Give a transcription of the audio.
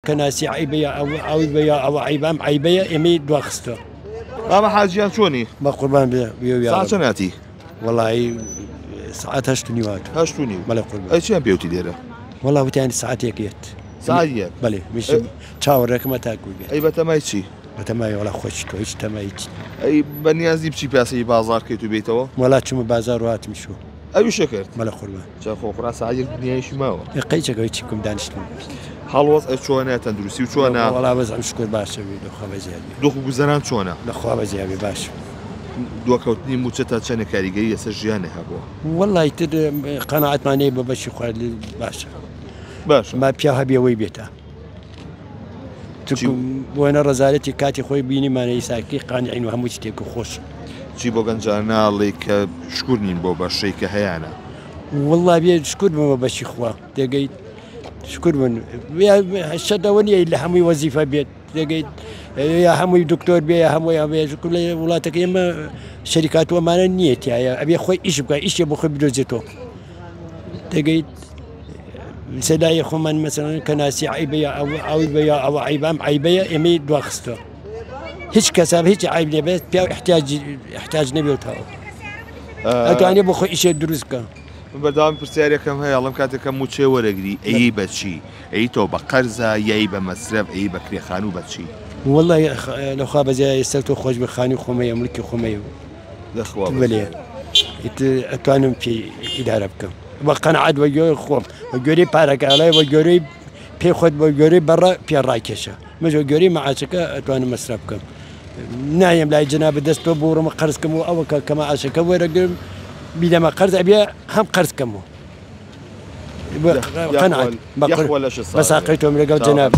كناسي عيبية أو عيبية أو عيبام عيبية يمي دواخستو. ما حاجيان شوني؟ ما قربان بيو ساعة شناتي؟ والله ساعات هشتوني وات. هشتوني. بلا قربان. أي شيء بيوتي ديره؟ والله وتاني ساعات يكيت. ساعات. بلي مش تشاورك ما تاكل بيه. أي بتمايتشي. بتماي ولا خوشتو هيش تمايت. أي بنيازي بشي بياسي بازار كيتو بيتوا؟ ولا تشوم بازار وات مشو. أي شكرت؟ بلا قربان. شا خو خلاص عاجل نياش ماوا. يقيتك ويتشكم دانشتون. حلوص شوانا تندرسي وشوانا. والله بس عم شكر باشا بيدو خواب زيادة. دخو بزران شوانا. لخواب زيادة باشا. دوكوتني موتشتا تشانا كاريجري سجيانه هبوا. والله يتد قناعت ماني ببشي خوال باشا. باشا. ما بيها بيوي بيتا. تكون وانا رزالتي كاتي خوي بيني ما نيساكي قانعين وهم تيكو خوش. شي بو جنجانا ليك شكرني بو باشي كهيانا. والله بيا شكر ما بشي خوا تلقيت شكر من يا الشدوني اللي حمي وظيفه بيت تلقيت يا حمي دكتور بيا يا حمي يا كل ولاتك يما شركات وما نيت يا ابي خوي ايش بقى ايش يبغى خوي بدوزيتو تلقيت سداي خمان مثلا كناسي عيبيه او عيبيه او عيبام عيبيه يمي دواخستو هيك كسب هيك عيب بس يحتاج نبي وتاو اتواني بخو ايش دروسكا بردام برسياري كم هي الله مكاتب كم موتشي ورقري اي بتشي اي تو بقرزه اي بمصرف اي بكري خانو بتشي والله لو خاب زي يستلتو خوش بخاني خومي ملكي خومي الاخوه بلي اتوانم في اداره بكم وقناعد وجوري خوم وجوري بارك علي وجوري بي خد وجوري برا بي راكشه مش وجوري معاشكه اتوانم مصرفكم نايم لا جناب دستو بور مقرزكم او كما عاشكه ورقم بلا ما قرض أبيا هم قرض كمو قنعت يا ولا شو صار بس عقيتهم لقوا جناب